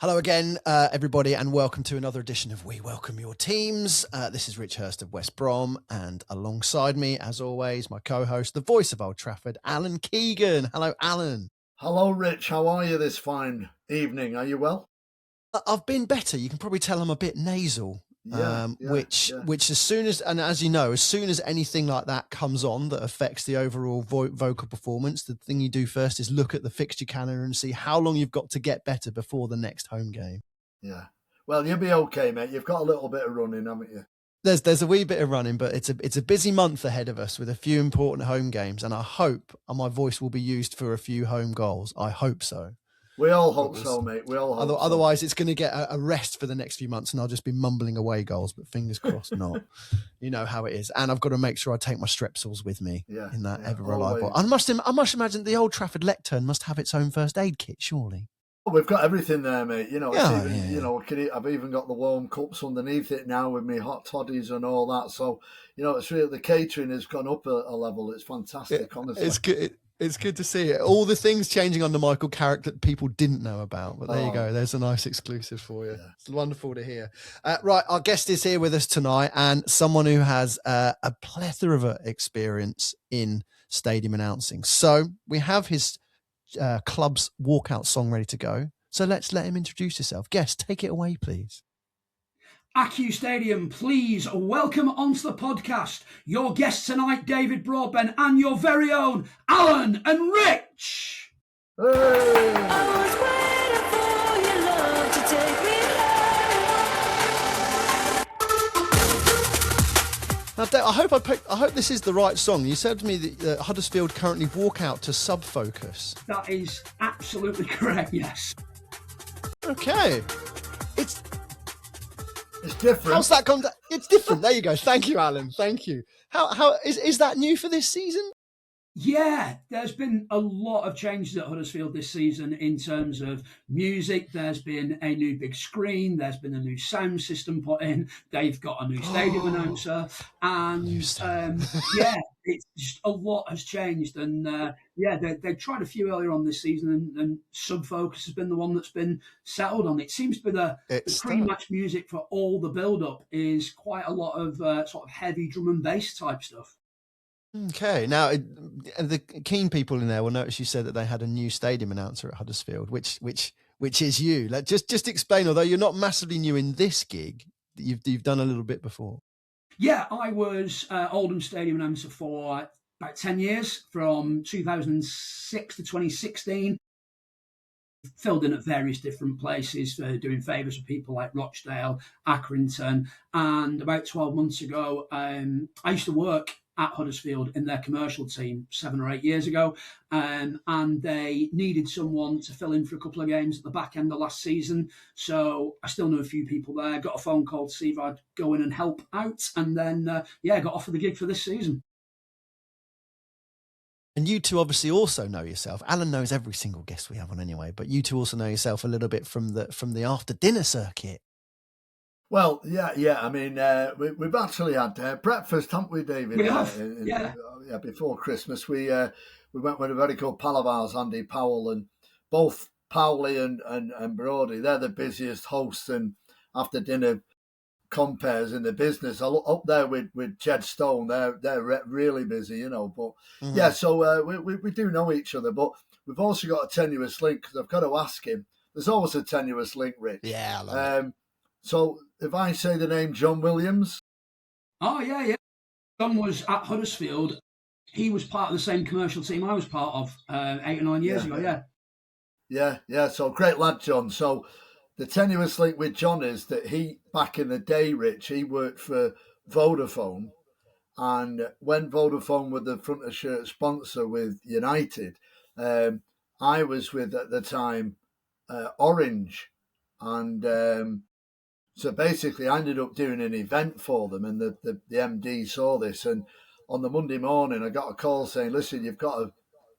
Hello again, everybody, and welcome to another edition of We Welcome Your Teams. This is Rich Hurst of West Brom, and alongside me, as always, my co-host, the voice of Old Trafford, Alan Keegan. Hello, Alan. Hello, Rich. How are you this fine evening? Are you well? I've been better. You can probably tell I'm a bit nasal. Which as soon as, and as you know, as soon as anything like that comes on that affects the overall vocal performance, the thing you do first is look at the fixture calendar and see how long you've got to get better before the next home game. Yeah. Well, you'll be okay, mate. You've got a little bit of running, haven't you? There's a wee bit of running, but it's a busy month ahead of us with a few important home games, and I hope my voice will be used for a few home goals. I hope so. We all hope so, mate. We all hope otherwise, it's going to get a rest for the next few months, and I'll just be mumbling away goals. But fingers crossed, not. You know how it is, and I've got to make sure I take my strepsils with me in that ever reliable. I must imagine the Old Trafford lectern must have its own first aid kit, surely. Oh, we've got everything there, mate. You know, I've even got the warm cups underneath it now with me hot toddies and all that. So, you know, it's really the catering has gone up a level. It's fantastic, honestly. It's good. It's good to see it. All the things changing under Michael Carrick that people didn't know about. But there you go. There's a nice exclusive for you. Yeah. It's wonderful to hear. Right. Our guest is here with us tonight, and someone who has a plethora of experience in stadium announcing. So we have his club's walkout song ready to go. So let's let him introduce himself. Guest, take it away, please. Accu Stadium, please welcome onto the podcast your guests tonight, David Broadbent, and your very own Alan and Rich. Hey. I was waiting for your love to take me home. Now, Dave, I hope this is the right song. You said to me that Huddersfield currently walk out to Sub Focus. That is absolutely correct. Yes. Okay. It's different. How's that gone? It's different. There you go. Thank you, Alan. Thank you. How is that new for this season? Yeah, there's been a lot of changes at Huddersfield this season in terms of music. There's been a new big screen. There's been a new sound system put in. They've got a new stadium announcer. And it's just a lot has changed. And they tried a few earlier on this season, and Sub Focus has been the one that's been settled on. It seems to be the pre-match music for all the build-up is quite a lot of sort of heavy drum and bass type stuff. Okay, now the keen people in there will notice you said that they had a new stadium announcer at Huddersfield, which is you. Like, just explain. Although you're not massively new in this gig, you've done a little bit before. Yeah, I was Oldham stadium announcer for about 10 years, from 2006 to 2016. Filled in at various different places, doing favours for people like Rochdale, Accrington, and about 12 months ago, I used to work at Huddersfield in their commercial team 7 or 8 years ago, and they needed someone to fill in for a couple of games at the back end of last season. So I still know a few people there. Got a phone call to see if I'd go in and help out, and then got offered the gig for this season. And you two obviously also know yourself. Alan knows every single guest we have on anyway, but you two also know yourself a little bit from the after dinner circuit. Well, yeah. I mean, we've actually had breakfast, haven't we, David? We have, before Christmas, we went with a very good pal of ours, Andy Powell, and both Powley and Brody. They're the busiest hosts and after dinner compares in the business. Up there with Jed Stone, they're really busy, you know. But so we do know each other, but we've also got a tenuous link because I've got to ask him. There's always a tenuous link, Rich. Yeah, I love it. So if I say the name John Williams. Oh, yeah. John was at Huddersfield. He was part of the same commercial team I was part of 8 or 9 years ago, Yeah. So great lad, John. So the tenuous link with John is that he, back in the day, Rich, he worked for Vodafone. And when Vodafone were the front of shirt sponsor with United, I was with, at the time, Orange. And so basically, I ended up doing an event for them, and the MD saw this. And on the Monday morning, I got a call saying, "Listen, you've got to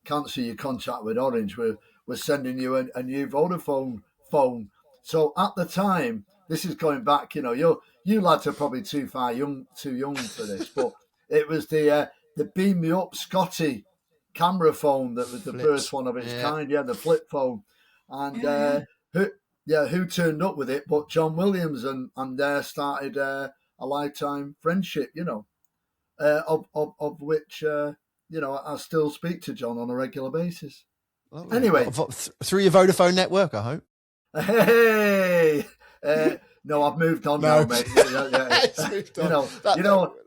cancel your contract with Orange. We're sending you a new Vodafone phone." So at the time, this is going back. You know, you lads are probably too young for this, but it was the Beam Me Up Scotty camera phone that was the first one of its kind. Yeah, the flip phone, and who turned up with it but John Williams, and there started a lifetime friendship, of which, I still speak to John on a regular basis. Lovely. Anyway. Through your Vodafone network, I hope. Hey! No, I've moved on now, mate. It's moved on.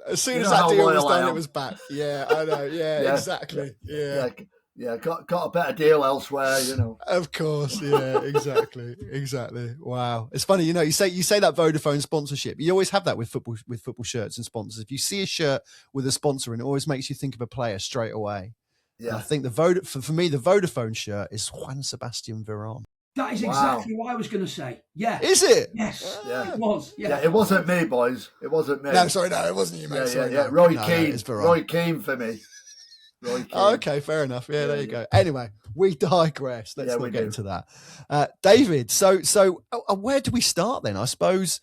As soon as that deal was done, it was back. Yeah, I know. Yeah, exactly. Yeah, got a better deal elsewhere, Of course, yeah, exactly. Wow, it's funny, you say that Vodafone sponsorship. You always have that with football shirts and sponsors. If you see a shirt with a sponsor in it, always makes you think of a player straight away. Yeah, and I think for me, the Vodafone shirt is Juan Sebastian Veron. That is exactly what I was going to say. Yeah. Is it? Yes. Yeah. It was. Yeah. It wasn't me, boys. It wasn't me. No, sorry, it wasn't you, mate. Yeah. Roy Keane. Roy Keane for me. Roy Keane. Oh, okay, fair enough. Yeah, there you go. Anyway, we digress. Let's not get into that. David, so where do we start then? I suppose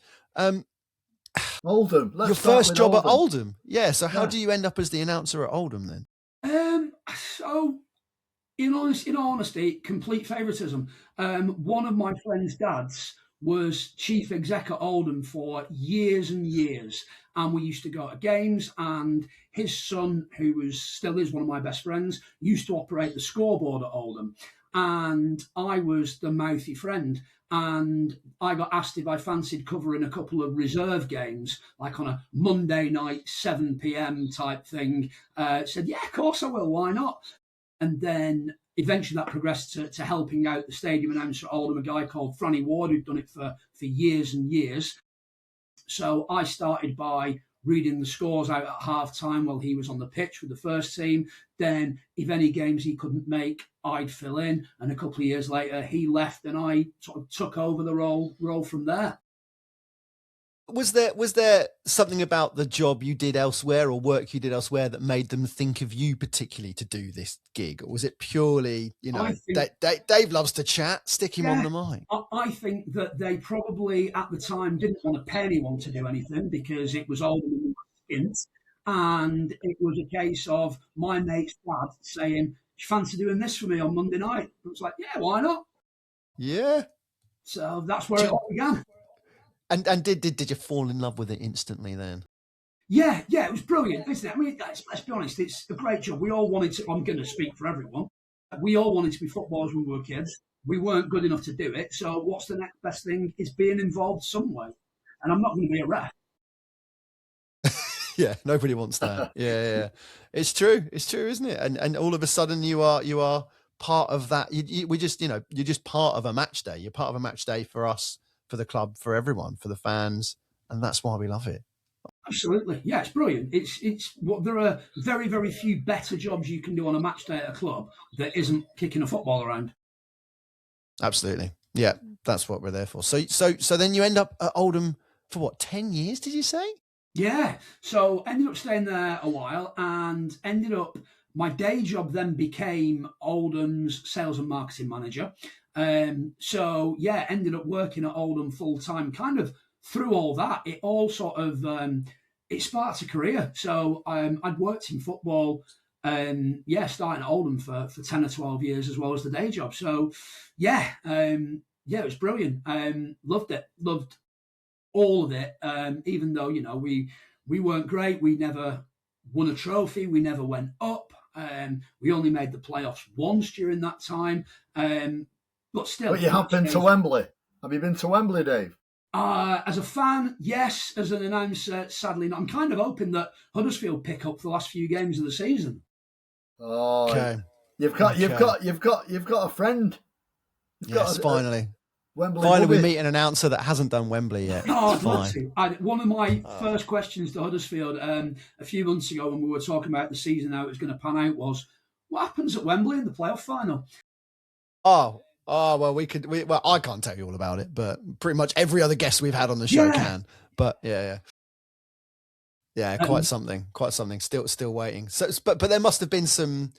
Oldham. Your first job at Oldham. Yeah. So how do you end up as the announcer at Oldham then? So in honesty, complete favouritism. One of my friend's dads was chief exec at Oldham for years and years, and we used to go to games, and his son, who still is one of my best friends, used to operate the scoreboard at Oldham, and I was the mouthy friend, and I got asked if I fancied covering a couple of reserve games, like on a Monday night 7 p.m. type thing. Said, yeah, of course I will, why not? And then eventually that progressed to helping out the stadium announcer at Oldham, a guy called Franny Ward, who'd done it for years and years. So I started by reading the scores out at half-time while he was on the pitch with the first team. Then if any games he couldn't make, I'd fill in. And a couple of years later, he left and I sort of took over the role from there. Was there something about the job you did elsewhere or work you did elsewhere that made them think of you particularly to do this gig? Or was it purely, Dave loves to chat, stick him on the mic? I think that they probably at the time didn't want to pay anyone to do anything because it was Oldham stint, and it was a case of my mate's dad saying, "Do you fancy doing this for me on Monday night?" It was like, yeah, why not? Yeah. So that's where it all began. And did you fall in love with it instantly then? Yeah, it was brilliant, isn't it? I mean, let's be honest, it's a great job. We all wanted to, I'm going to speak for everyone, we all wanted to be footballers when we were kids. We weren't good enough to do it. So what's the next best thing? Is being involved some way. And I'm not going to be a ref. Yeah, nobody wants that. Yeah. It's true, isn't it? And all of a sudden you are part of that. You're just part of a match day. You're part of a match day for us, for the club, for everyone, for the fans, and that's why we love it. Absolutely, yeah, it's brilliant. It's what there are very, very few better jobs you can do on a match day at a club that isn't kicking a football around. Absolutely, yeah, that's what we're there for. So then you end up at Oldham for what, 10 years? Did you say? Yeah. So ended up staying there a while, and my day job then became Oldham's sales and marketing manager. Ended up working at Oldham full time. Kind of through all that, it all sort of it sparked a career. So I'd worked in football, starting at Oldham for 10 or 12 years as well as the day job. So it was brilliant. Loved it. Loved all of it. Even though we weren't great, we never won a trophy. We never went up. We only made the playoffs once during that time. But still. But you have been to Wembley. Have you been to Wembley, Dave? As a fan, yes. As an announcer, sadly not. I'm kind of hoping that Huddersfield pick up the last few games of the season. Oh, okay. You've got a friend. Finally. Wembley. Finally, we meet an announcer that hasn't done Wembley yet. Oh, I'd love to. One of my first questions to Huddersfield a few months ago when we were talking about the season, how it was going to pan out, was, what happens at Wembley in the playoff final? Well, I can't tell you all about it, but pretty much every other guest we've had on the show can. But yeah, quite something. Still waiting. So, but there must have been some,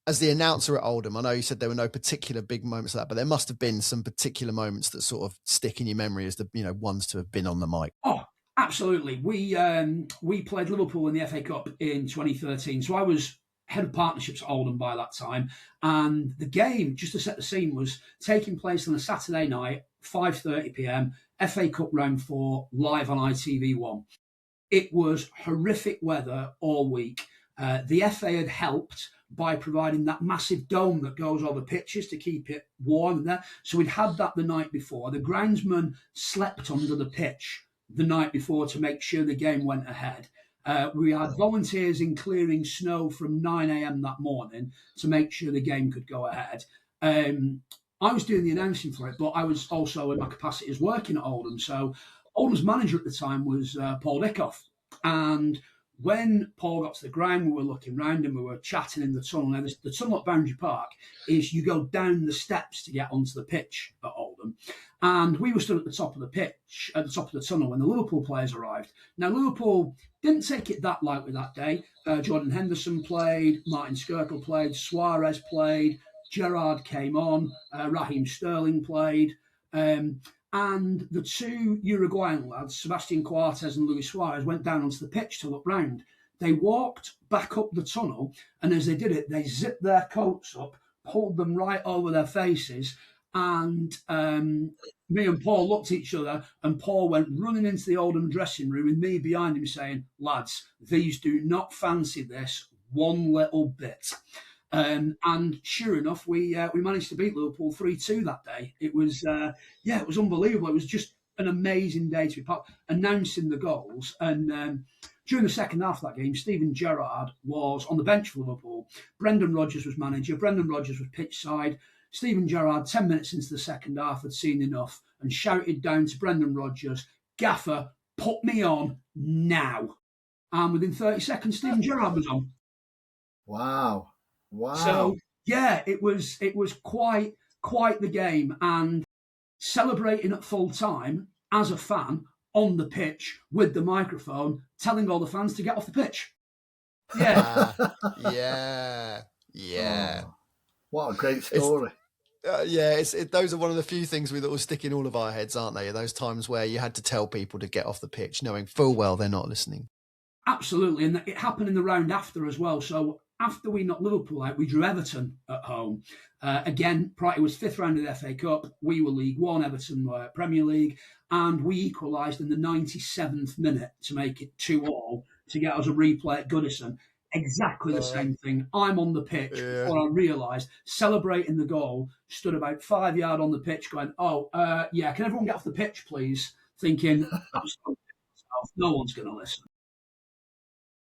as the announcer at Oldham. I know you said there were no particular big moments like that, but there must have been some particular moments that sort of stick in your memory as the ones to have been on the mic. Oh, absolutely. We played Liverpool in the FA Cup in 2013, so I was head of partnerships at Oldham by that time, and the game, just to set the scene, was taking place on a Saturday night 5:30 p.m. FA Cup round 4 live on ITV1. It was horrific weather all week. The FA had helped by providing that massive dome that goes over pitches to keep it warm there. So we'd had that the night before. The groundsman slept under the pitch the night before to make sure the game went ahead. We had volunteers in clearing snow from 9 a.m. that morning to make sure the game could go ahead. I was doing the announcing for it, but I was also in my capacity as working at Oldham. So Oldham's manager at the time was Paul Dickoff. And when Paul got to the ground, we were looking round and we were chatting in the tunnel. Now, the tunnel at Boundary Park is you go down the steps to get onto the pitch at Oldham. And we were stood at the top of the pitch, at the top of the tunnel, when the Liverpool players arrived. Now, Liverpool didn't take it that lightly that day. Jordan Henderson played, Martin Skirkle played, Suarez played, Gerrard came on, Raheem Sterling played. And the two Uruguayan lads, Sebastian Coates and Luis Suarez, went down onto the pitch to look round. They walked back up the tunnel, and as they did it, they zipped their coats up, pulled them right over their faces, and me and Paul looked at each other, and Paul went running into the Oldham dressing room with me behind him saying, "Lads, these do not fancy this one little bit." And sure enough, we managed to beat Liverpool 3-2 that day. It was it was unbelievable. It was just an amazing day to be part announcing the goals. And during the second half of that game, Steven Gerrard was on the bench for Liverpool. Brendan Rodgers was manager. Brendan Rodgers was pitch side. Steven Gerrard, 10 minutes into the second half, had seen enough and shouted down to Brendan Rodgers, "Gaffer, put me on now." And within 30 seconds, Steven Gerrard was on. Wow. So yeah, it was quite the game, and celebrating at full time as a fan on the pitch with the microphone, telling all the fans to get off the pitch. Yeah, yeah. Oh, what a great story. Those are one of the few things that will stick in all of our heads, aren't they? Those times where you had to tell people to get off the pitch, knowing full well they're not listening. Absolutely, and it happened in the round after as well. So after we knocked Liverpool out, we drew Everton at home. Again, it was fifth round of the FA Cup. We were League One, Everton were Premier League, and we equalised in the 97th minute to make it 2-2 to get us a replay at Goodison. Exactly the same thing. I'm on the pitch before I realised, celebrating the goal, stood about 5 yards on the pitch going, can everyone get off the pitch, please? Thinking, no one's going to listen.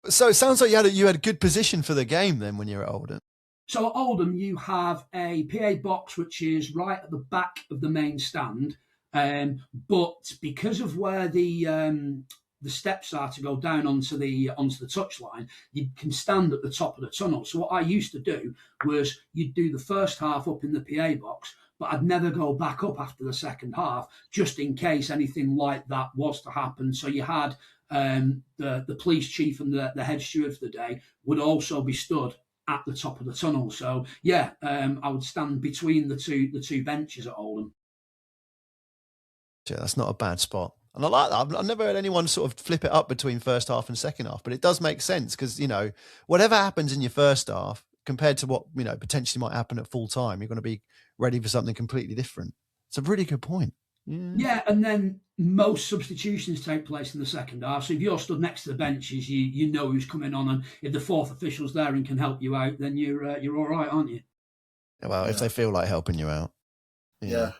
So it sounds like you had a good position for the game then when you were at Oldham. So at Oldham, you have a PA box which is right at the back of the main stand, but because of where the steps are to go down onto the touchline, you can stand at the top of the tunnel. So what I used to do was you'd do the first half up in the PA box, but I'd never go back up after the second half, just in case anything like that was to happen. So you had the police chief and the head steward for the day would also be stood at the top of the tunnel. So I would stand between the two benches at Oldham. Yeah, that's not a bad spot. And I like that. I've never heard anyone sort of flip it up between first half and second half, but it does make sense because, whatever happens in your first half compared to what, potentially might happen at full time, you're going to be ready for something completely different. It's a really good point. Yeah, and then most substitutions take place in the second half. So if you're stood next to the benches, you know who's coming on, and if the fourth official's there and can help you out, then you're all right, aren't you? Well, if they feel like helping you out. Yeah.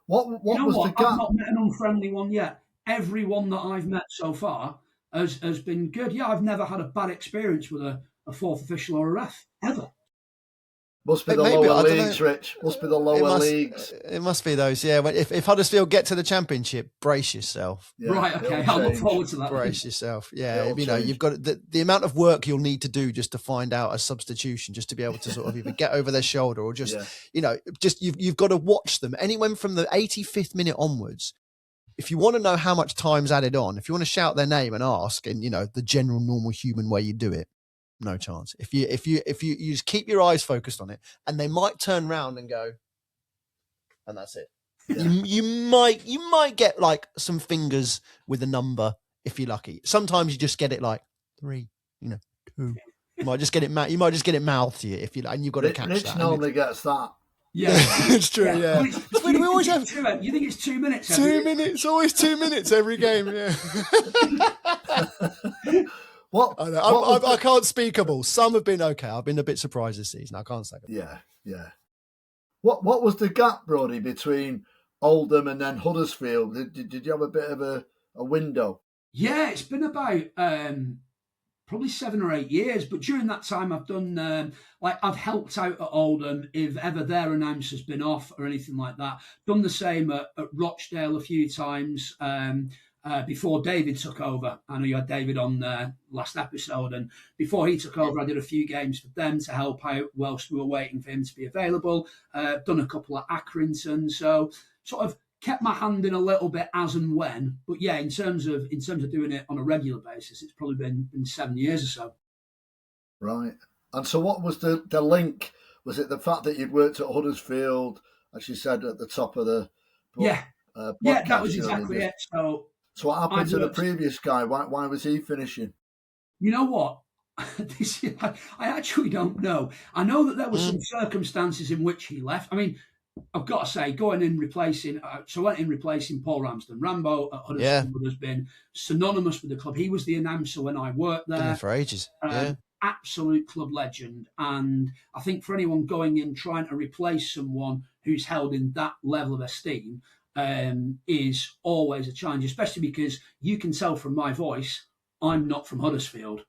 What was the gap? I've not met an unfriendly one yet. Everyone that I've met so far has been good. Yeah, I've never had a bad experience with a fourth official or a ref, ever. Must be the lower leagues, Rich. Must be the lower leagues. It must be those, yeah. If Huddersfield get to the Championship, brace yourself. Yeah, right, okay. I'll look forward to that. Brace yourself. Yeah, you've got the amount of work you'll need to do just to find out a substitution, just to be able to sort of either get over their shoulder or just, you've got to watch them. Anyone from the 85th minute onwards, if you want to know how much time's added on, if you want to shout their name and ask in, the general normal human way you do it, no chance. If you just keep your eyes focused on it, and they might turn around and go, and that's it. Yeah. You might get like some fingers with a number if you're lucky. Sometimes you just get it like 3, 2. You might just get it. You might just get it mouthed to you if you, and you've got to catch Rich that. normally gets that. Yeah, It's true. Yeah, Well, it's weird, we always have You think it's 2 minutes? 2 minutes. Always 2 minutes every game. Yeah. What? I know. What was I can't speak of all. Some have been okay. I've been a bit surprised this season. I can't say. Yeah. What was the gap, Brody, between Oldham and then Huddersfield? Did you have a bit of a window? Yeah, it's been about probably 7 or 8 years. But during that time, I've done I've helped out at Oldham if ever their announcer's been off or anything like that. Done the same at Rochdale a few times. Before David took over. I know you had David on last episode, and before he took over, I did a few games for them to help out whilst we were waiting for him to be available. Done a couple at Accrington, so sort of kept my hand in a little bit as and when. But yeah, in terms of doing it on a regular basis, it's probably been 7 years or so. Right. And so what was the link? Was it the fact that you'd worked at Huddersfield, as you said at the top of the Yeah, that was exactly it. So what happened to the previous guy? Why was he finishing? You know what? I actually don't know. I know that there were some circumstances in which he left. I mean, I've got to say, I went in replacing Paul Ramsden. Rambo at Huddersfield has been synonymous with the club. He was the announcer when I worked there. Been there for ages. Absolute club legend. And I think for anyone going in trying to replace someone who's held in that level of esteem, is always a challenge, especially because you can tell from my voice, I'm not from Huddersfield.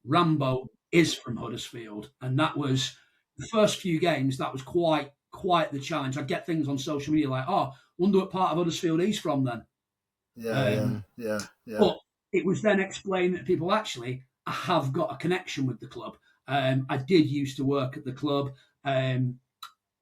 Rambo is from Huddersfield. And that was the first few games, that was quite the challenge. I'd get things on social media like, wonder what part of Huddersfield he's from then. Yeah. But it was then explained to people, actually, I have got a connection with the club. I did used to work at the club.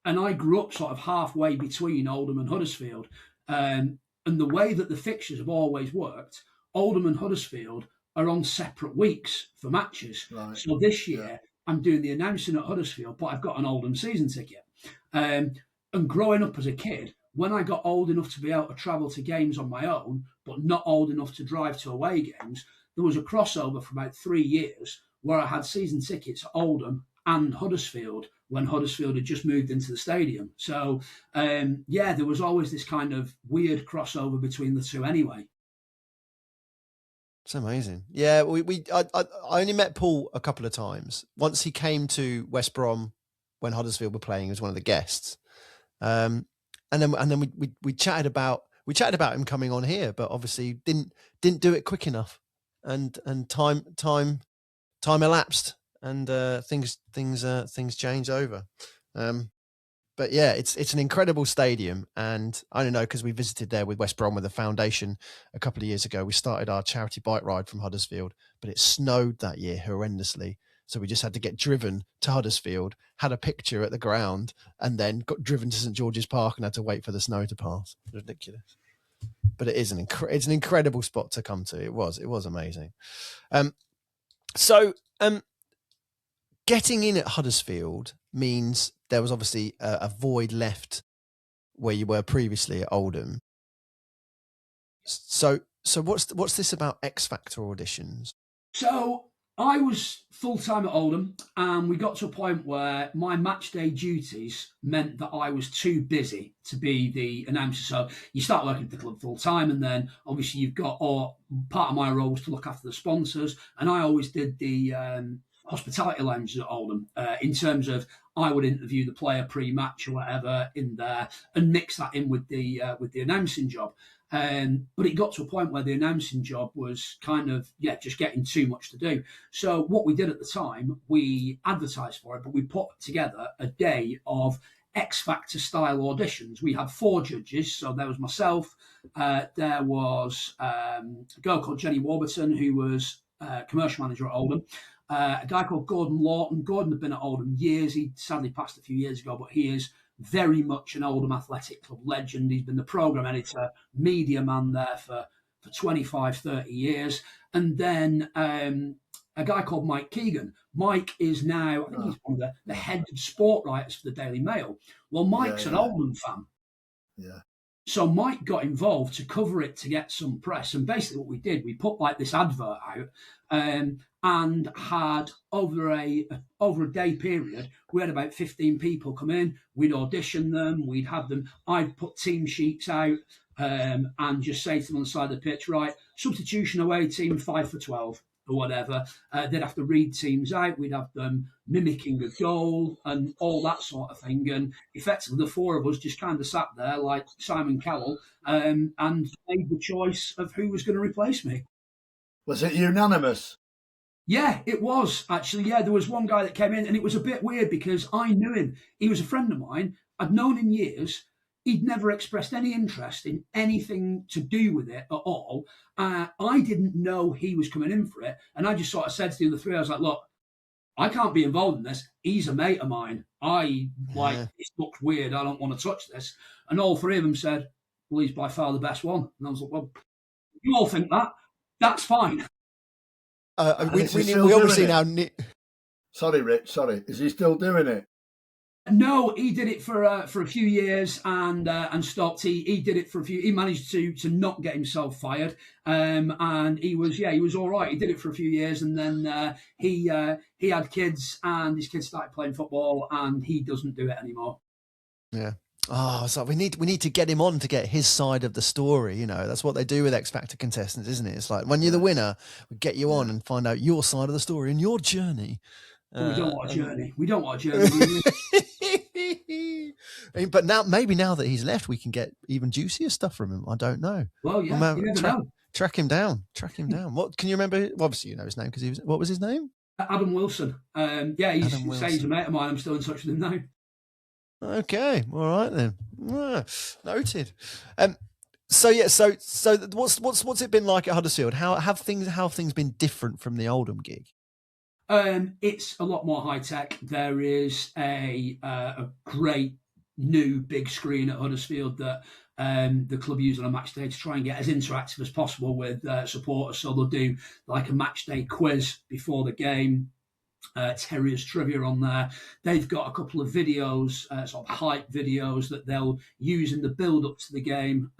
And I grew up sort of halfway between Oldham and Huddersfield. And the way that the fixtures have always worked, Oldham and Huddersfield are on separate weeks for matches. Right. So this year, I'm doing the announcing at Huddersfield, but I've got an Oldham season ticket. And growing up as a kid, when I got old enough to be able to travel to games on my own, but not old enough to drive to away games, there was a crossover for about 3 years where I had season tickets at Oldham and Huddersfield when Huddersfield had just moved into the stadium. So, there was always this kind of weird crossover between the two anyway. It's amazing. Yeah, I only met Paul a couple of times. Once he came to West Brom when Huddersfield were playing, he was one of the guests. And then we chatted about him coming on here, but obviously didn't do it quick enough, and time elapsed, and things changed over. But yeah, it's an incredible stadium, and I don't know, because we visited there with West Brom with the foundation a couple of years ago. We started our charity bike ride from Huddersfield, but it snowed that year horrendously. So we just had to get driven to Huddersfield, had a picture at the ground, and then got driven to St George's Park and had to wait for the snow to pass. Ridiculous. But it is it's an incredible spot to come to. It was amazing. Getting in at Huddersfield means there was obviously a void left where you were previously at Oldham. So what's this about X Factor auditions? So I was full-time at Oldham, and we got to a point where my match day duties meant that I was too busy to be the announcer. So you start working at the club full-time, and then obviously you've got part of my role was to look after the sponsors, and I always did the hospitality lounges at Oldham, in terms of I would interview the player pre-match or whatever in there and mix that in with the announcing job. But it got to a point where the announcing job was kind of, just getting too much to do. So what we did at the time, we advertised for it, but we put together a day of X Factor style auditions. We had 4 judges. So there was myself, there was a girl called Jenny Warburton, who was commercial manager at Oldham, a guy called Gordon Lawton. Gordon had been at Oldham years. He sadly passed a few years ago, but he is very much an Oldham Athletic Club legend. He's been the programme editor, media man there for 25, 30 years. And then a guy called Mike Keegan. Mike is now, I think he's one of the head sport writers for the Daily Mail. Well, Mike's an Oldham fan. Yeah. So Mike got involved to cover it to get some press. And basically what we did, we put like this advert out and had over a day period, we had about 15 people come in. We'd audition them. We'd have them. I'd put team sheets out and just say to them on the side of the pitch, right, substitution away team 5 for 12 or whatever. They'd have to read teams out. We'd have them mimicking a goal and all that sort of thing. And effectively, the four of us just kind of sat there like Simon Cowell and made the choice of who was going to replace me. Was it unanimous? Yeah, it was actually. Yeah, there was one guy that came in, and it was a bit weird because I knew him. He was a friend of mine. I'd known him years. He'd never expressed any interest in anything to do with it at all. I didn't know he was coming in for it, and I just sort of said to the other three, I was like, "Look, I can't be involved in this. He's a mate of mine. This looks weird. I don't want to touch this." And all three of them said, "Well, he's by far the best one." And I was like, "Well, you all think that? That's fine." We obviously now. Sorry, Rich. Sorry, is he still doing it? No, he did it for a few years and stopped. He did it for a few. He managed to not get himself fired, and he was all right. He did it for a few years, and then he had kids, and his kids started playing football, and he doesn't do it anymore. Yeah. Oh, so we need to get him on to get his side of the story. You know, that's what they do with X Factor contestants, isn't it? It's like when you're the winner, we get you on and find out your side of the story and your journey. Well, we don't want a journey. We don't want a journey. But now that he's left, we can get even juicier stuff from him. I don't know. Well, yeah, you never know. Track him down. What can you remember? Well, obviously, you know his name because what was his name? Adam Wilson. He's a mate of mine. I'm still in touch with him now. Okay, all right then. Noted. So what's it been like at Huddersfield? How have things been different from the Oldham gig? It's a lot more high tech. There is a great new big screen at Huddersfield that the club use on a match day to try and get as interactive as possible with supporters. So they'll do like a match day quiz before the game. Terriers trivia on there. They've got a couple of videos, sort of hype videos that they'll use in the build up to the game.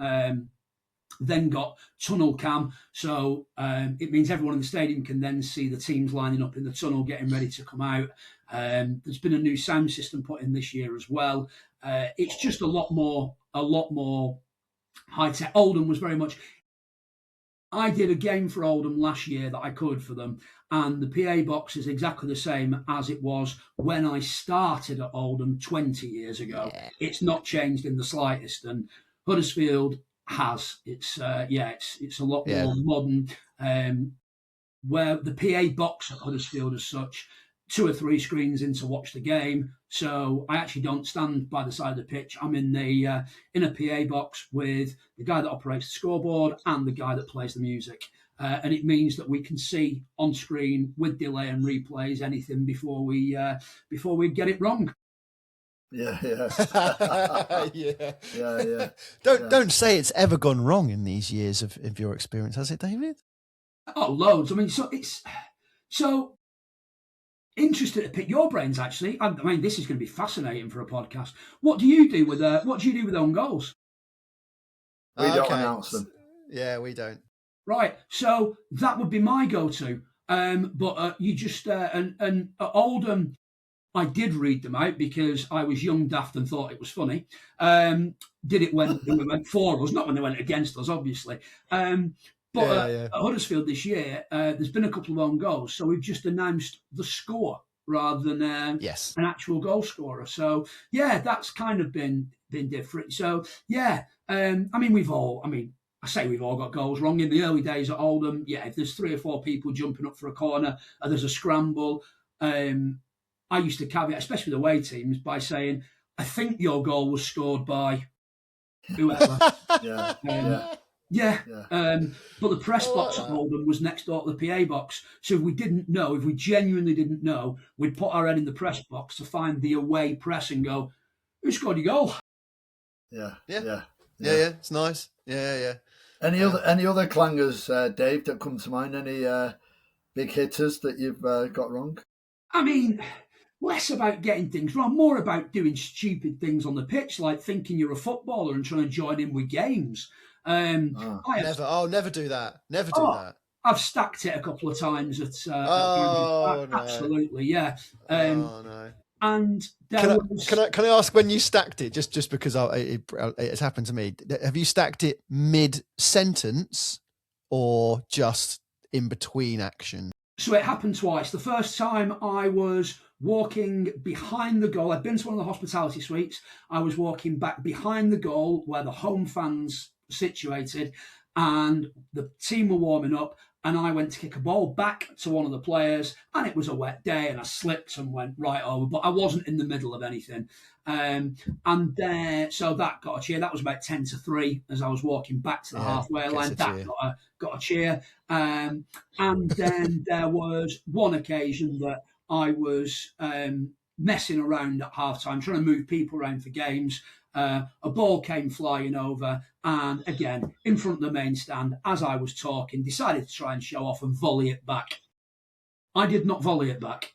Then got tunnel cam, so it means everyone in the stadium can then see the teams lining up in the tunnel, getting ready to come out. There's been a new sound system put in this year as well. It's just a lot more high tech. Oldham was very much. I did a game for Oldham last year that I covered for them, and the PA box is exactly the same as it was when I started at Oldham 20 years ago. Yeah. It's not changed in the slightest, and Huddersfield has. It's a lot more modern. Where the PA box at Huddersfield as such, 2 or 3 screens in to watch the game. So I actually don't stand by the side of the pitch. I'm in a PA box with the guy that operates the scoreboard and the guy that plays the music. And it means that we can see on screen with delay and replays anything before we get it wrong. Yeah. Don't say it's ever gone wrong in these years of your experience, has it, David? Oh, loads. I mean, so interested to pick your brains. Actually, I mean, this is going to be fascinating for a podcast. What do you do with own goals? We don't announce them. Yeah, we don't. Right. So that would be my go-to. But you just and at Oldham, I did read them out because I was young, daft, and thought it was funny. Did it when they went for us, not when they went against us, obviously. At Huddersfield this year, there's been a couple of own goals, so we've just announced the score rather than an actual goal scorer. So that's kind of been different. So I say we've all got goals wrong. In the early days at Oldham, if there's 3 or 4 people jumping up for a corner, and there's a scramble. I used to caveat, especially with away teams, by saying, "I think your goal was scored by whoever." But the press box at Oldham was next door to the PA box. So if we genuinely didn't know, we'd put our head in the press box to find the away press and go, "Who scored your goal?" Yeah. It's nice. Yeah. Any other clangers, Dave, that come to mind? Any big hitters that you've got wrong? I mean, less about getting things wrong, more about doing stupid things on the pitch, like thinking you're a footballer and trying to join in with games. Never do that. Never do that. I've stacked it a couple of times at no. Absolutely, yeah. No. And can I ask when you stacked it? Just because it has happened to me. Have you stacked it mid sentence or just in between action? So it happened twice. The first time I was walking behind the goal. I'd been to one of the hospitality suites. I was walking back behind the goal where the home fans were situated, and the team were warming up. And I went to kick a ball back to one of the players, and it was a wet day, and I slipped and went right over, but I wasn't in the middle of anything. So that got a cheer. That was about 10-3 as I was walking back to the halfway line. That got a cheer. And then there was one occasion that I was messing around at halftime, trying to move people around for games. A ball came flying over, and again, in front of the main stand, as I was talking, decided to try and show off and volley it back. I did not volley it back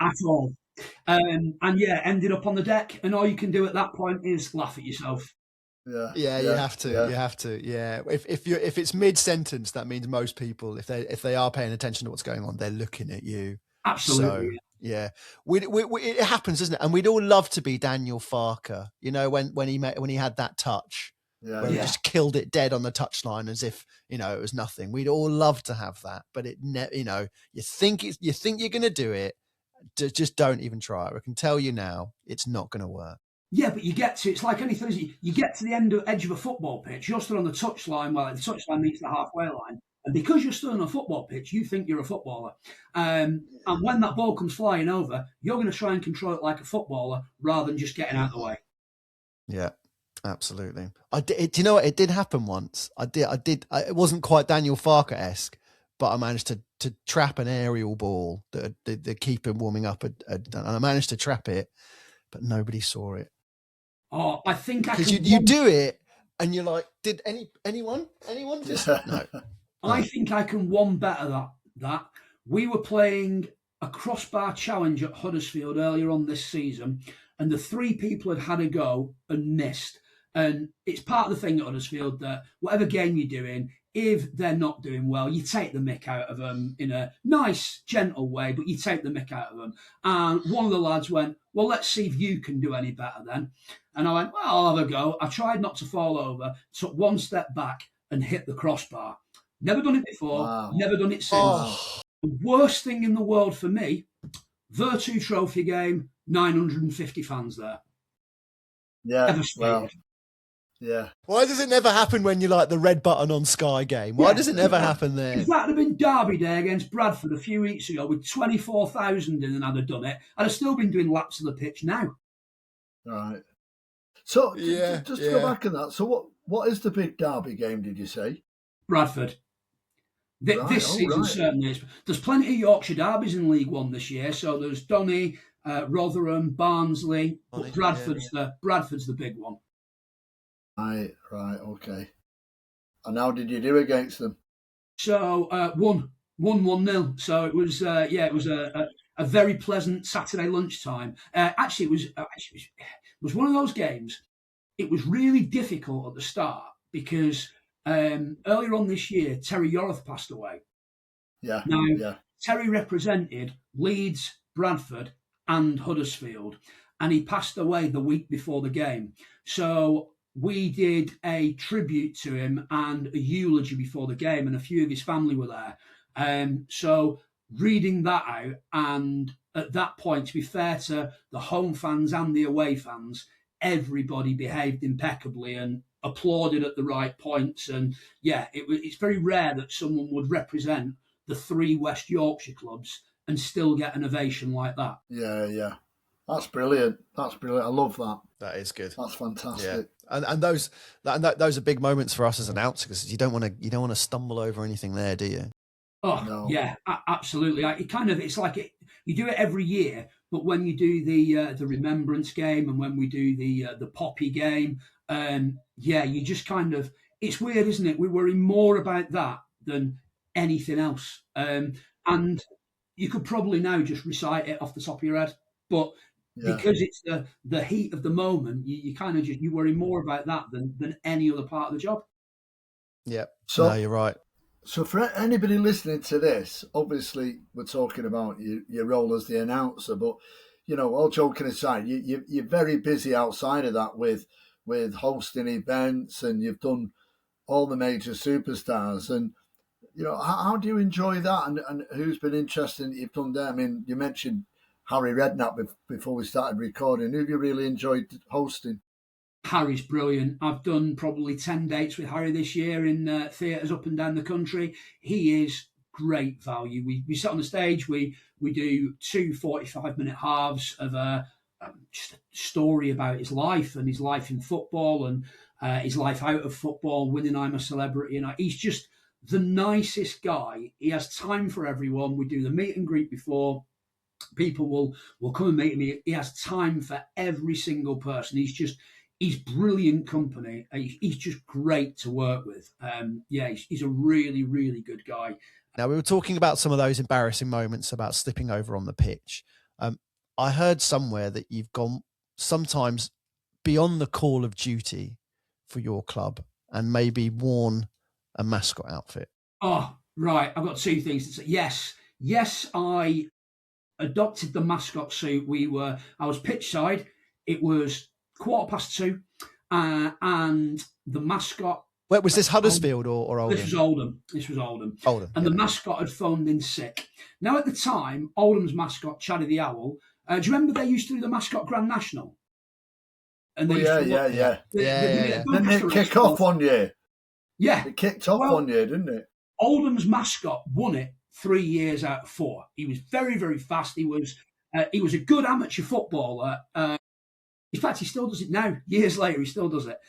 at all. Ended up on the deck, and all you can do at that point is laugh at yourself. Yeah, you have to. You have to. Yeah. If it's mid sentence, that means most people, if they are paying attention to what's going on, they're looking at you. Absolutely. So, yeah, it happens, doesn't it? And we'd all love to be Daniel Farker, when he had that touch, when he just killed it dead on the touchline as if it was nothing. We'd all love to have that, but you think you're going to do it, just don't even try it. I can tell you now, it's not going to work. Yeah, but it's like anything. You get to the edge of a football pitch. You're stood on the touchline, where the touchline meets the halfway line. And because you're stood on a football pitch, you think you're a footballer. And when that ball comes flying over, you're going to try and control it like a footballer rather than just getting out of the way. Yeah, absolutely. Do you know what? It did happen once. I did. It wasn't quite Daniel Farker-esque, but I managed to trap an aerial ball that the keeper warming up had done. And I managed to trap it, but nobody saw it. Oh, I think I can. Because you do it, and you're like, did anyone just no? I think I can one better that. We were playing a crossbar challenge at Huddersfield earlier on this season, and the 3 people had a go and missed. And it's part of the thing at Huddersfield that whatever game you're doing, if they're not doing well, you take the mick out of them in a nice, gentle way, but you take the mick out of them. And one of the lads went, well, let's see if you can do any better then. And I went, well, I'll have a go. I tried not to fall over, took one step back and hit the crossbar. Never done it before, never done it since. The worst thing in the world for me, Virtu Trophy game, 950 fans there. Yeah, well, yeah. Why does it never happen when you like the red button on Sky game? Why does it never happen there? If that had been Derby Day against Bradford a few weeks ago with 24,000 in and I'd have done it, I'd have still been doing laps of the pitch now. Right. So, just to go back on that, so what is the big Derby game, did you say? Bradford. This season, certainly. There's plenty of Yorkshire derbies in League One this year. So there's Donny, Rotherham, Barnsley, but Bradford's the big one. Right, okay. And how did you do against them? So 1-0. So it was a very pleasant Saturday lunchtime. It was one of those games. It was really difficult at the start because earlier on this year, Terry Yorath passed away. Yeah. Terry represented Leeds, Bradford, and Huddersfield, and he passed away the week before the game. So we did a tribute to him and a eulogy before the game, and a few of his family were there. So reading that out, and at that point, to be fair to the home fans and the away fans, everybody behaved impeccably and applauded at the right points. And it's very rare that someone would represent the 3 West Yorkshire clubs and still get an ovation like that. Yeah. That's brilliant. I love that. That is good. That's fantastic. Yeah. And those are big moments for us as announcers, because you don't want to stumble over anything there, do you? Oh no. Yeah, absolutely. It's like you do it every year, but when you do the Remembrance game and when we do the Poppy game, you just it's weird, isn't it? We worry more about that than anything else. And you could probably now just recite it off the top of your head, but Yeah. because it's the heat of the moment, you kind of just you worry more about that than any other part of the job. Yeah. So no, you're right. So for anybody listening to this, obviously we're talking about your role as the announcer, but all joking aside, you're very busy outside of that with hosting events, and you've done all the major superstars. And how do you enjoy that? And who's been interesting that you've done there? I mean, you mentioned Harry Redknapp before we started recording. Who have you really enjoyed hosting? Harry's brilliant. I've done probably 10 dates with Harry this year in theatres up and down the country. He is great value. We sit on the stage, we do 2 45-minute halves of just a story about his life and his life in football and his life out of football, winning I'm a Celebrity. And he's just the nicest guy. He has time for everyone. We do the meet and greet before. People will come and meet him. He has time for every single person. He's brilliant company. He's just great to work with. He's a really, really good guy. Now, we were talking about some of those embarrassing moments about slipping over on the pitch. I heard somewhere that you've gone sometimes beyond the call of duty for your club and maybe worn a mascot outfit. Oh, right. I've got 2 things to say. Yes, I adopted the mascot suit. I was pitch side. It was 2:15, and the mascot. Wait, was this Huddersfield or Oldham? This was Oldham. Oldham, and the mascot had phoned in sick. Now, at the time, Oldham's mascot, Chaddy the Owl. Do you remember they used to do the mascot Grand National? And yeah. Didn't it kick off one year? Yeah, it kicked off one year, didn't it? Oldham's mascot won it 3 years out of 4. He was very, very fast. He was a good amateur footballer. In fact, he still does it now. Years later, he still does it.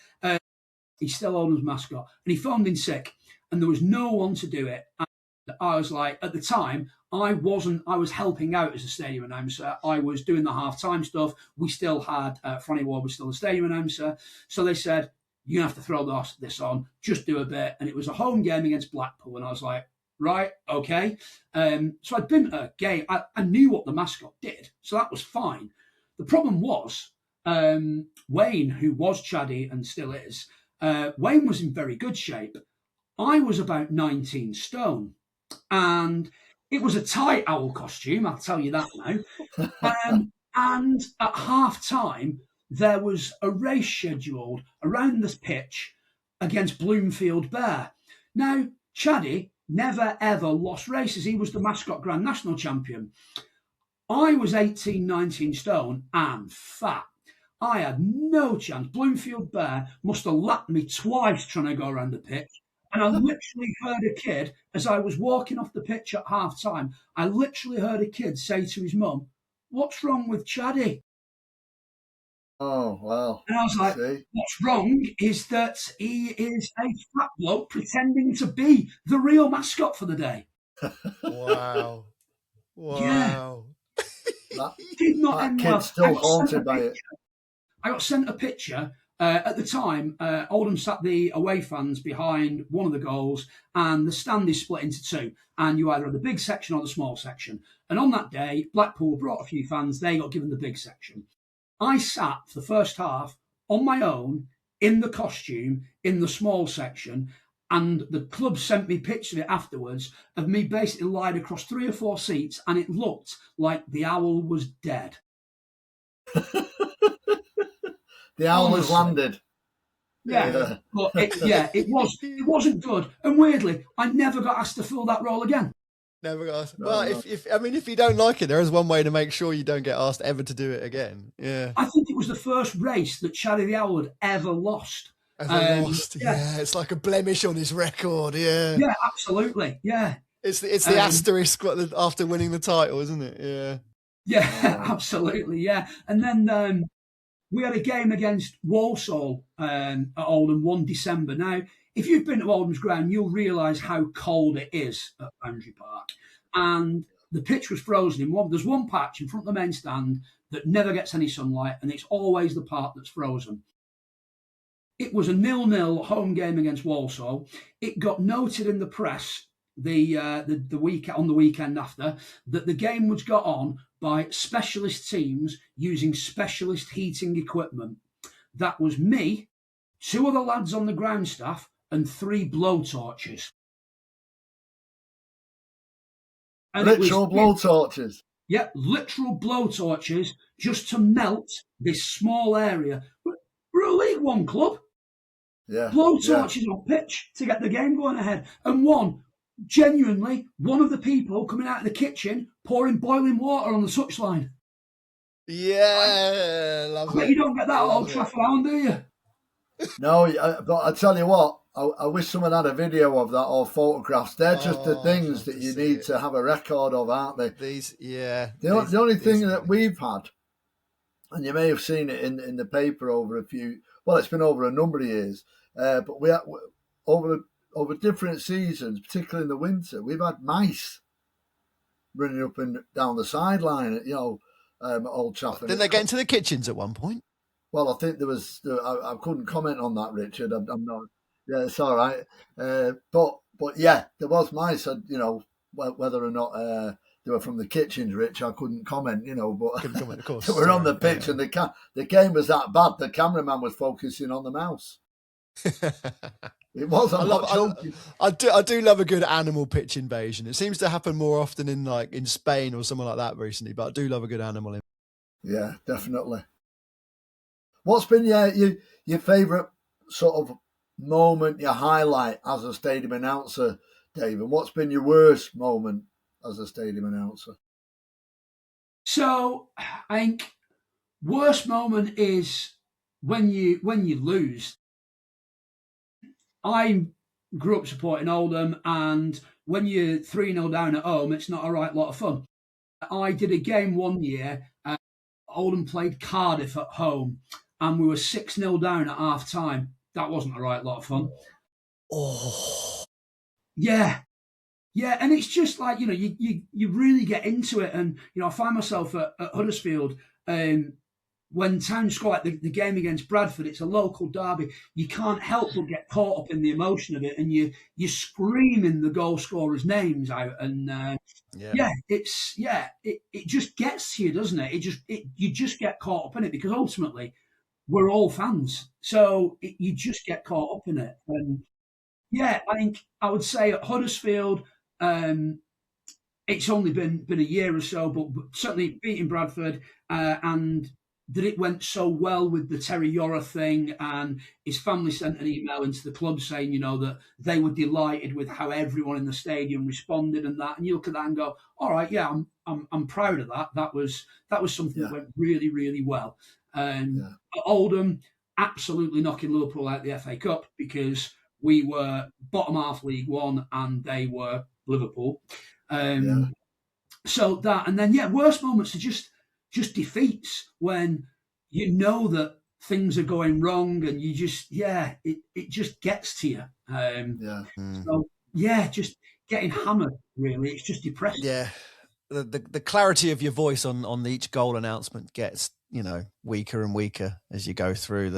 He's still Oldham's mascot. And he phoned in sick, and there was no one to do it. And I was like, at the time, I was helping out as a stadium announcer. I was doing the half-time stuff. We still had, Franny Ward was still the stadium announcer. So they said, you have to throw this on, just do a bit. And it was a home game against Blackpool. And I was like, right, okay. So I'd been at a game. I knew what the mascot did. So that was fine. The problem was, Wayne, who was Chaddy and still is, Wayne was in very good shape. I was about 19 stone, and it was a tight owl costume, I'll tell you that now. And at half time, there was a race scheduled around this pitch against Bloomfield Bear. Now, Chaddy never ever lost races. He was the mascot Grand National champion. I was 18, 19 stone and fat. I had no chance. Bloomfield Bear must have lapped me twice trying to go around the pitch. And I literally heard a kid, as I was walking off the pitch at half time, I literally heard a kid say to his mum, "What's wrong with Chaddy?" Oh, wow. And I was like, what's wrong is that he is a fat bloke pretending to be the real mascot for the day. Wow. Yeah. That Did not end well. kid's still haunted by it. I got sent a picture. At the time, Oldham sat the away fans behind one of the goals, and the stand is split into 2. And you either have the big section or the small section. And on that day, Blackpool brought a few fans. They got given the big section. I sat for the first half on my own in the costume in the small section, and the club sent me pictures of it afterwards of me basically lying across 3 or 4 seats, and it looked like the owl was dead. The owl has landed. Yeah, but it wasn't good. And weirdly, I never got asked to fill that role again. Never got asked. Well, if you don't like it, there is one way to make sure you don't get asked ever to do it again. Yeah. I think it was the first race that Chaddy the Owl had ever lost. Yeah, it's like a blemish on his record. Yeah. Yeah, absolutely. Yeah. It's the asterisk after winning the title, isn't it? Yeah. Yeah, absolutely. Yeah. And then we had a game against Walsall at Oldham 1 December. Now, if you've been to Oldham's ground, you'll realise how cold it is at Boundary Park. And the pitch was frozen. There's one patch in front of the main stand that never gets any sunlight, and it's always the part that's frozen. It was a 0-0 home game against Walsall. It got noted in the press the weekend after, that the game was got on by specialist teams using specialist heating equipment. That was me, 2 other lads on the ground staff, and 3 blowtorches. Literal blowtorches. Yeah, literal blowtorches just to melt this small area. We're a League One club. Yeah. Blowtorches on pitch to get the game going ahead. And one of the people coming out of the kitchen pouring boiling water on the touchline. Yeah, love it. You don't get that at Old Trafford, do you? No, but I tell you what, I wish someone had a video of that or photographs. They're just the things that you need to have a record of, aren't they? The only thing that we've had, and you may have seen it in the paper it's been over a number of years, but we over different seasons, particularly in the winter, we've had mice running up and down the sideline at Old Trafford. Didn't they get into the kitchens at one point? Well, I think there was. I couldn't comment on that, Richard. I'm not. Yeah, it's all right. But yeah, there was mice. Whether or not they were from the kitchens, Rich, I couldn't comment. But couldn't comment, of course. they were on the pitch, and the game was that bad. The cameraman was focusing on the mouse. It was. I do love a good animal pitch invasion. It seems to happen more often in Spain or somewhere like that recently. But I do love a good animal invasion. Yeah, definitely. What's been your favourite sort of moment, your highlight as a stadium announcer, Dave? And what's been your worst moment as a stadium announcer? So I think worst moment is when you lose. I grew up supporting Oldham, and when you're 3-0 down at home, it's not a right lot of fun. I did a game one year. Oldham played Cardiff at home, and we were 6-0 down at half time. That wasn't a right lot of fun. Oh, yeah, and it's just like you really get into it, and I find myself at Huddersfield. When Town score like the game against Bradford, it's a local derby. You can't help but get caught up in the emotion of it, and you're screaming the goal scorers' names out, and it just gets to you, doesn't it? You just get caught up in it because ultimately we're all fans, so you just get caught up in it. And yeah, I think I would say at Huddersfield, it's only been a year or so, but certainly beating Bradford and that it went so well with the Terry Yora thing, and his family sent an email into the club saying, that they were delighted with how everyone in the stadium responded and that. And you look at that and go, all right, yeah, I'm proud of that. That was something that went really, really well. At Oldham, absolutely knocking Liverpool out of the FA Cup because we were bottom half League One and they were Liverpool. So that, and then worst moments are just defeats when you know that things are going wrong and you just it just gets to you. So just getting hammered, really. It's just depressing. Yeah. The clarity of your voice on each goal announcement gets weaker and weaker as you go through.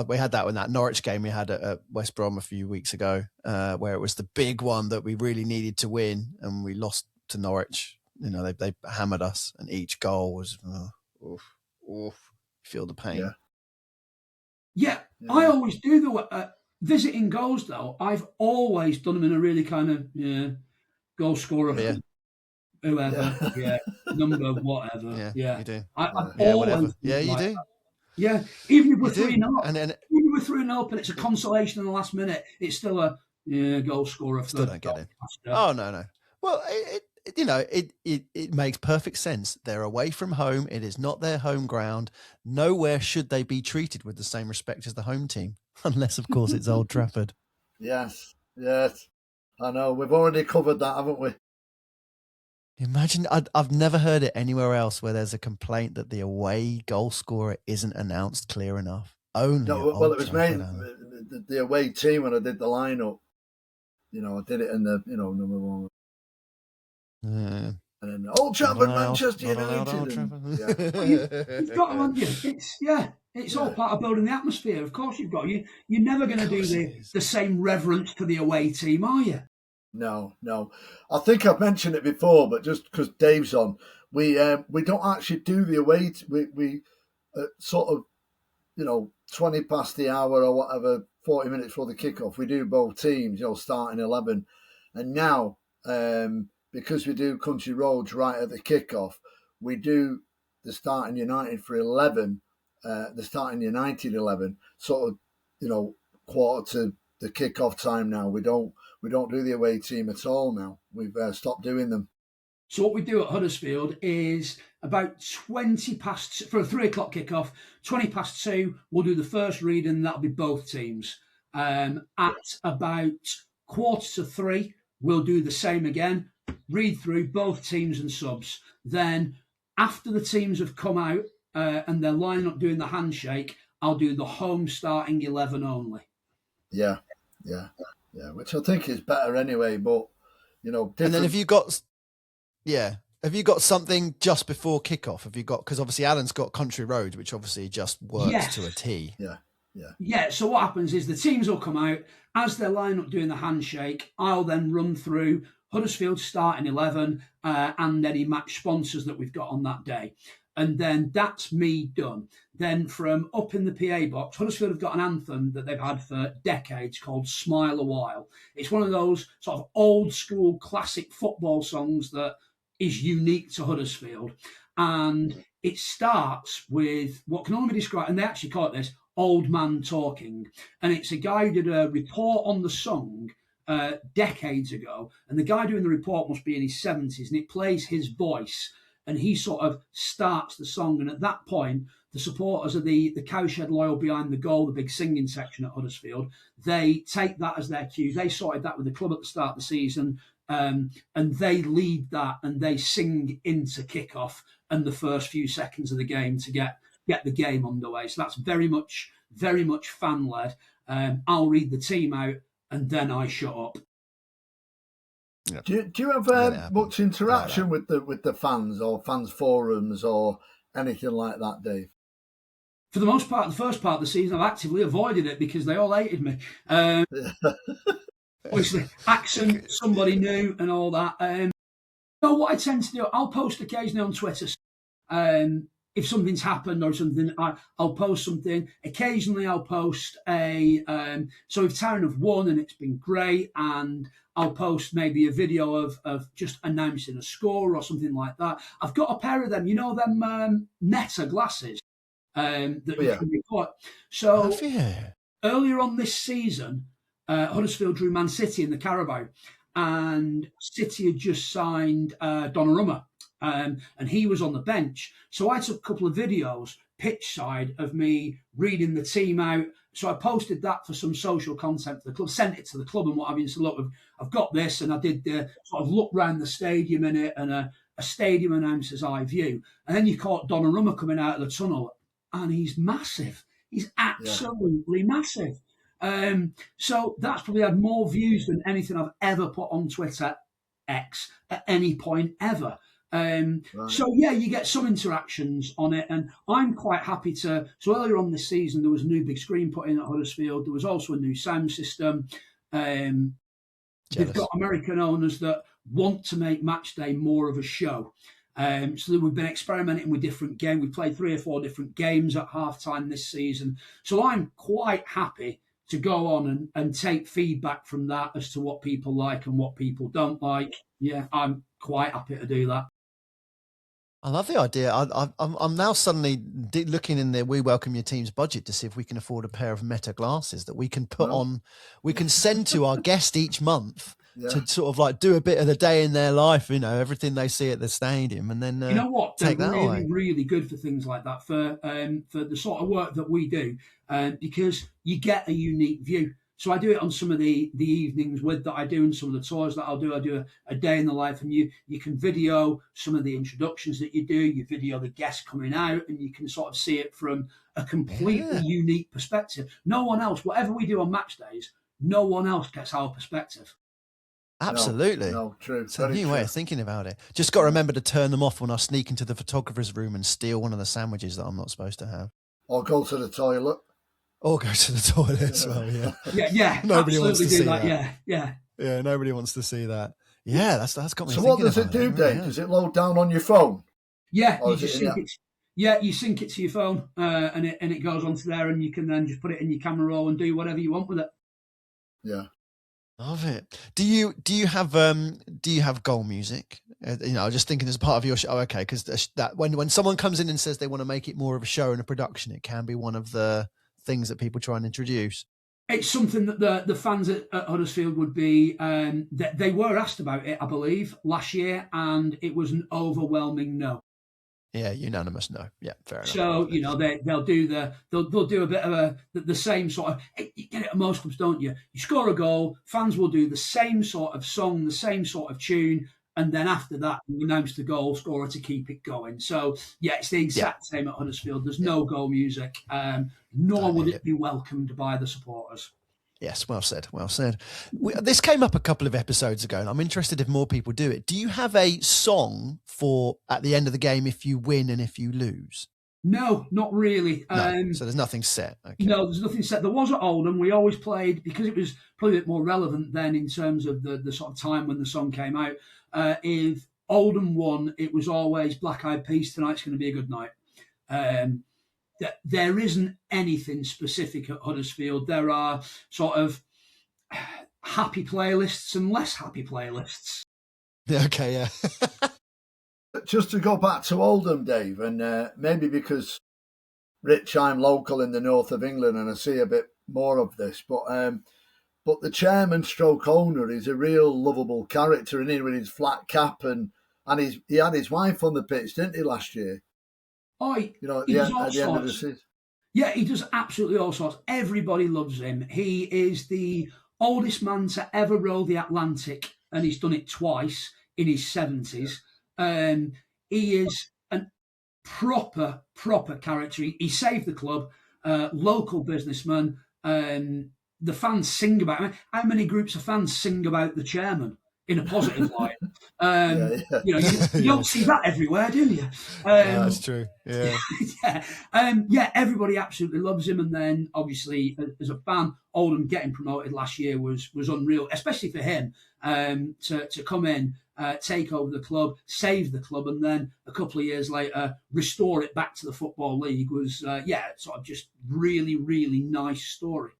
We had that in that Norwich game we had at West Brom a few weeks ago, where it was the big one that we really needed to win and we lost to Norwich. They hammered us, and each goal was feel the pain. Yeah. I always do though. Visiting goals though, I've always done them in a really kind of goal scorer, whoever, number whatever. Yeah, you do. I've whatever. Yeah, you do. Yeah, even if we're 3-0 up, and then even if we're 3-0 up, and it's a consolation in the last minute, it's still a goal scorer. Still don't get it. Oh no. Well, it makes perfect sense. They're away from home. It is not their home ground. Nowhere should they be treated with the same respect as the home team, unless, of course, it's Old Trafford. Yes. I know. We've already covered that, haven't we? Imagine, I've never heard it anywhere else where there's a complaint that the away goal scorer isn't announced clear enough. Only it was made the away team when I did the lineup. I did it in the number one. And then Old Trafford, Manchester United. You've got to, haven't you? It's all part of building the atmosphere. Of course, you've got. You're never going to do the same reverence to the away team, are you? No. I think I've mentioned it before, but just because Dave's on, we don't actually do the away. We sort of 20 past the hour or whatever, 40 minutes before the kickoff, we do both teams, starting 11. And now, because we do country roads right at the kickoff, we do the starting United for 11, the starting United 11, sort of, quarter to the kickoff time now. We don't do the away team at all now. We've stopped doing them. So what we do at Huddersfield is about 20 past, for a 3 o'clock kickoff, 20 past 2, we'll do the first read, and that'll be both teams. At about 2:45, we'll do the same again, read through both teams and subs. Then after the teams have come out and they're lining up doing the handshake, I'll do the home starting 11 only. Yeah, which I think is better anyway, but, different. And then have you got something just before kickoff? Have you got, because obviously Alan's got country road, which obviously just works to a T. Yeah, so what happens is the teams will come out. As they're lining up doing the handshake, I'll then run through Huddersfield starting 11 and any match sponsors that we've got on that day. And then that's me done. Then from up in the PA box, Huddersfield have got an anthem that they've had for decades called Smile a While. It's one of those sort of old school classic football songs that is unique to Huddersfield. And it starts with what can only be described, and they actually call it this, Old Man Talking. And it's a guy who did a report on the song decades ago. And the guy doing the report must be in his 70s, and it plays his voice. And he sort of starts the song. And at that point, the supporters of the cowshed loyal behind the goal, the big singing section at Huddersfield, they take that as their cue. They sorted that with the club at the start of the season. And they lead that and they sing into kickoff and the first few seconds of the game to get the game underway. So that's very much fan-led. I'll read the team out and then I shut up. Yeah. Do you have much interaction with the fans or fans forums or anything like that, Dave? For the most part, the first part of the season, I've actively avoided it because they all hated me. Obviously, accent, somebody new, and all that. So what I tend to do, I'll post occasionally on Twitter. If something's happened or something, I'll post something. Occasionally, I'll post so if Town have won and it's been great, and I'll post maybe a video of just announcing a score or something like that. I've got a pair of them, them Meta glasses that you can record. So earlier on this season, Huddersfield drew Man City in the Carabao, and City had just signed Donnarumma. And he was on the bench. So I took a couple of videos pitch side of me reading the team out. So I posted that for some social content for the club, sent it to the club and what have you. So look, I've got this, and I did the sort of look round the stadium in it and a stadium announcer's eye view. And then you caught Donnarumma coming out of the tunnel, and he's massive. He's absolutely massive. So that's probably had more views than anything I've ever put on Twitter X at any point ever. Right. So, you get some interactions on it, and I'm quite happy to. So, earlier on this season, there was a new big screen put in at Huddersfield. There was also a new sound system. They've got American owners that want to make match day more of a show. So, we've been experimenting with different games. We've played 3 or 4 different games at halftime this season. So, I'm quite happy to go on and take feedback from that as to what people like and what people don't like. Yeah, I'm quite happy to do that. I love the idea. I'm now suddenly looking in the We Welcome Your Team's budget to see if we can afford a pair of Meta glasses that we can put on, we can send to our guest each month to sort of like do a bit of the day in their life, everything they see at the stadium, and then you know what, take they're that really, away. really good for things like that, for the sort of work that we do, because you get a unique view. So I do it on some of the evenings that I do, and some of the tours that I'll do. I do a day in the life, and you can video some of the introductions that you do. You video the guests coming out, and you can sort of see it from a completely unique perspective. No one else, whatever we do on match days, no one else gets our perspective. Absolutely. No, true. It's a new way of thinking about it. Just got to remember to turn them off when I sneak into the photographer's room and steal one of the sandwiches that I'm not supposed to have. Or go to the toilet. Or go to the toilet as well, Yeah, Nobody wants to do see that. that. Yeah. Yeah, nobody wants to see that. Yeah, that's got me. So what thinking does it about do, that. Dave? Yeah. Does it load down on your phone? Yeah, Or you is just it in sync it. Yeah, you sync it to your phone, and it goes onto there, and you can then just put it in your camera roll and do whatever you want with it. Yeah. Love it. Do you have goal music? I was just thinking as a part of your show. Oh, okay, because that when someone comes in and says they want to make it more of a show and a production, it can be one of the things that people try and introduce. It's something that the fans at Huddersfield would be. They were asked about it, I believe, last year, and it was an overwhelming no. Yeah, unanimous no. Yeah, fair enough. So they'll do a bit of the same sort of. You get it at most clubs, don't you? You score a goal, fans will do the same sort of song, the same sort of tune, and then after that, you announce the goal scorer to keep it going. So yeah, it's the exact same at Huddersfield. There's no goal music, nor would it be welcomed by the supporters. Yes, well said. Well said. This came up a couple of episodes ago, and I'm interested if more people do it. Do you have a song for at the end of the game if you win and if you lose? No, not really. No, so there's nothing set. Okay. No, there's nothing set. There was at Oldham. We always played, because it was probably a bit more relevant then in terms of the sort of time when the song came out. If Oldham won, it was always Black Eyed Peas, Tonight's Going to Be a Good Night. There isn't anything specific at Huddersfield. There are sort of happy playlists and less happy playlists. Okay, yeah. Just to go back to Oldham, Dave, and maybe because, Rich, I'm local in the north of England and I see a bit more of this, but the chairman stroke owner is a real lovable character, and he with his flat cap and he had his wife on the pitch, didn't he, last year? Oh, at the end of the season. Yeah, he does absolutely all sorts. Everybody loves him. He is the oldest man to ever row the Atlantic, and he's done it twice in his 70s. He is a proper character. He saved the club, local businessman. The fans sing about him. How many groups of fans sing about the chairman in a positive light? You don't see that everywhere, do you? That's true. Yeah. Everybody absolutely loves him. And then, obviously, as a fan, Oldham getting promoted last year was unreal, especially for him to come in, take over the club, save the club, and then a couple of years later restore it back to the Football League was, sort of just really, really nice story.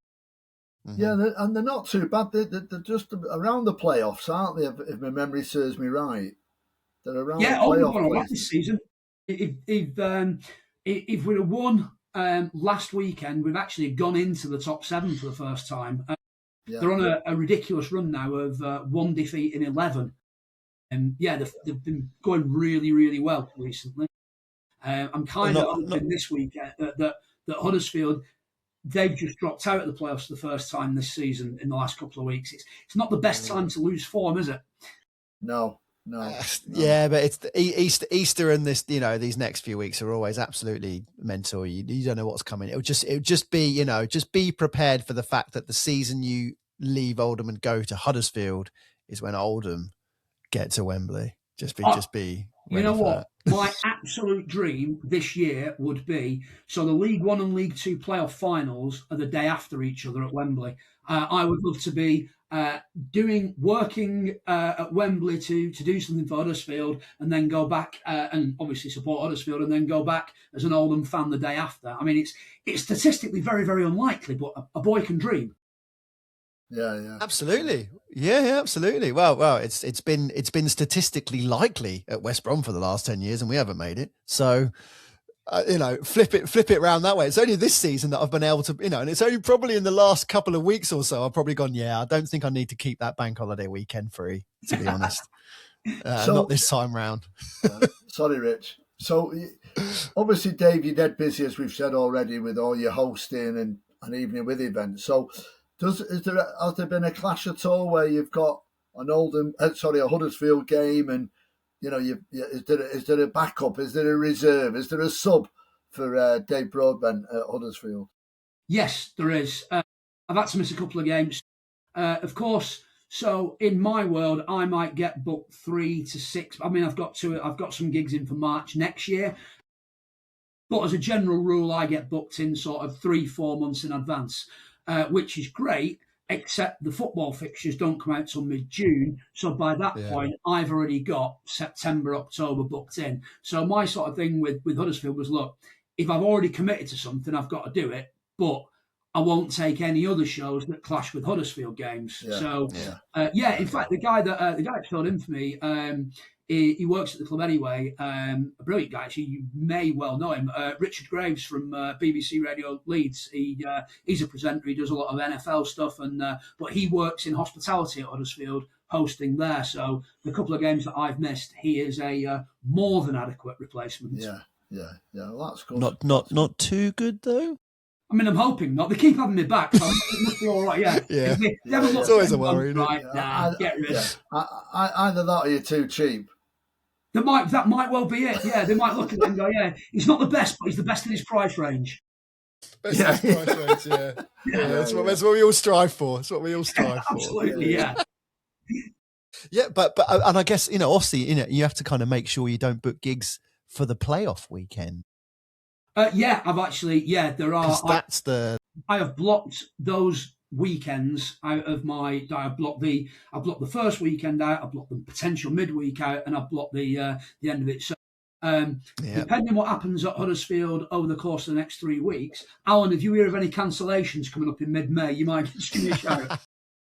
Mm-hmm. Yeah, and they're not too bad. They're just around the playoffs, aren't they? If my memory serves me right, they're around the playoff this season. If we'd have won last weekend, we've actually gone into the top 7 for the first time. They're on a ridiculous run now of 1 defeat in 11, and they've been going really, really well recently. I'm kind of hoping this weekend that Huddersfield. They've just dropped out of the playoffs for the first time this season in the last couple of weeks. It's not the best time to lose form, is it? No. Yeah, but it's Easter and this, these next few weeks are always absolutely mental. You don't know what's coming. It would just be, just be prepared for the fact that the season you leave Oldham and go to Huddersfield is when Oldham get to Wembley. Just be. You know what? My absolute dream this year would be, so the League One and League Two playoff finals are the day after each other at Wembley. I would love to be working at Wembley to do something for Huddersfield, and then go back and obviously support Huddersfield, and then go back as an Oldham fan the day after. I mean, it's statistically very, very unlikely, but a boy can dream. Yeah. Absolutely. Yeah, absolutely. Well, it's been statistically likely at West Brom for the last 10 years, and we haven't made it. So, flip it around that way. It's only this season that I've been able to, and it's only probably in the last couple of weeks or so I've probably gone, I don't think I need to keep that bank holiday weekend free, to be honest. Not this time round. Sorry, Rich. So, obviously, Dave, you're dead busy, as we've said already, with all your hosting and evening with events. So, has there been a clash at all where you've got a Huddersfield game, and is there a backup? Is there a reserve? Is there a sub for Dave Broadbent at Huddersfield? Yes, there is. I've had to miss a couple of games, of course. So in my world, I might get booked 3 to 6. I mean, I've got some gigs in for March next year, but as a general rule, I get booked in sort of 3-4 months in advance. Which is great, except the football fixtures don't come out till mid-June. So by that point, I've already got September, October booked in. So my sort of thing with Huddersfield was, look, if I've already committed to something, I've got to do it. But I won't take any other shows that clash with Huddersfield games. In fact, the guy that filled in for me, he works at the club anyway. A brilliant guy. Actually, you may well know him. Richard Graves from BBC Radio Leeds. He's a presenter. He does a lot of NFL stuff, but he works in hospitality at Huddersfield, hosting there. So the couple of games that I've missed, he is a more than adequate replacement. Yeah. Well, that's good. Not too good though. I mean, I'm hoping not. They keep having me back, so it must be all right. Yeah. It's always a worry. Right, get rid. Either that or you're too cheap. That might well be it. Yeah, they might look at it and go, yeah, he's not the best, but he's the best in his price range. Best in his price range, that's what we all strive for. That's what we all strive for. Absolutely, yeah. Yeah, but and I guess, obviously, you have to kind of make sure you don't book gigs for the playoff weekend. I've actually, there are. I have blocked those weekends out of my. I blocked the first weekend out. I blocked the potential midweek out, and I blocked the end of it. So, depending on what happens at Huddersfield over the course of the next 3 weeks, Alan, if you hear of any cancellations coming up in mid-May, you might just give me a shout.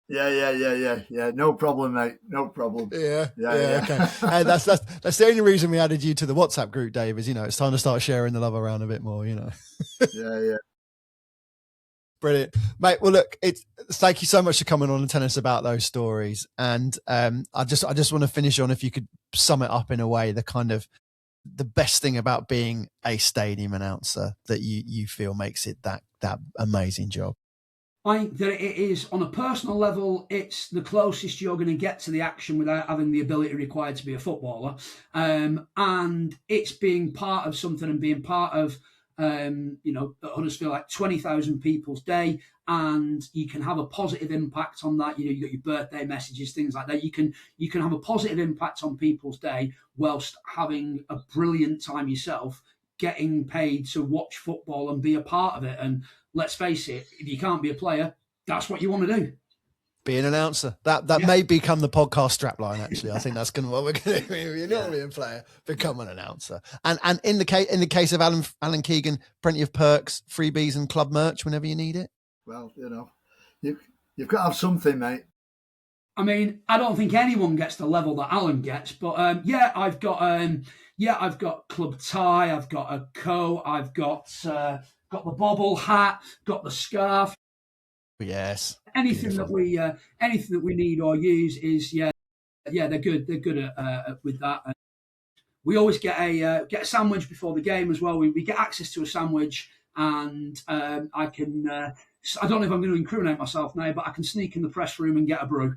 Yeah. No problem, mate. No problem. Yeah. Okay. And that's the only reason we added you to the WhatsApp group, Dave. Is it's time to start sharing the love around a bit more. Yeah. Brilliant, mate. Well, look, thank you so much for coming on and telling us about those stories. And I just want to finish on, if you could sum it up in a way, the best thing about being a stadium announcer that you feel makes it that amazing job. I think that it is, on a personal level, it's the closest you're going to get to the action without having the ability required to be a footballer. And it's being part of something and being part of, at Huddersfield, like 20,000 people's day, and you can have a positive impact on that. You got your birthday messages, things like that. You can have a positive impact on people's day whilst having a brilliant time yourself, getting paid to watch football and be a part of it. And let's face it, if you can't be a player, that's what you want to do. Be an announcer. That may become the podcast strapline, actually. I think that's what we're going to do. If you're not being a player, become an announcer. And in the case of Alan Keegan, plenty of perks, freebies and club merch whenever you need it. Well, you've got to have something, mate. I mean, I don't think anyone gets the level that Alan gets, but I've got club tie, I've got a coat, I've got the bobble hat, got the scarf. Yes. Anything that we need or use is they're good. They're good at with that. And we always get a sandwich before the game as well. We get access to a sandwich, and I can. I don't know if I'm going to incriminate myself now, but I can sneak in the press room and get a brew.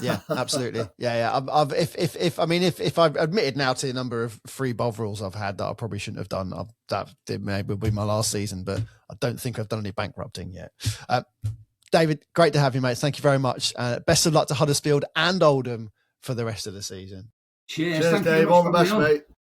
Yeah, absolutely. Yeah. If I've admitted now to the number of free bovrils I've had that I probably shouldn't have done, that maybe be my last season, but I don't think I've done any bankrupting yet. David, great to have you, mate. Thank you very much. Best of luck to Huddersfield and Oldham for the rest of the season. Cheers, Dave. All the best, mate.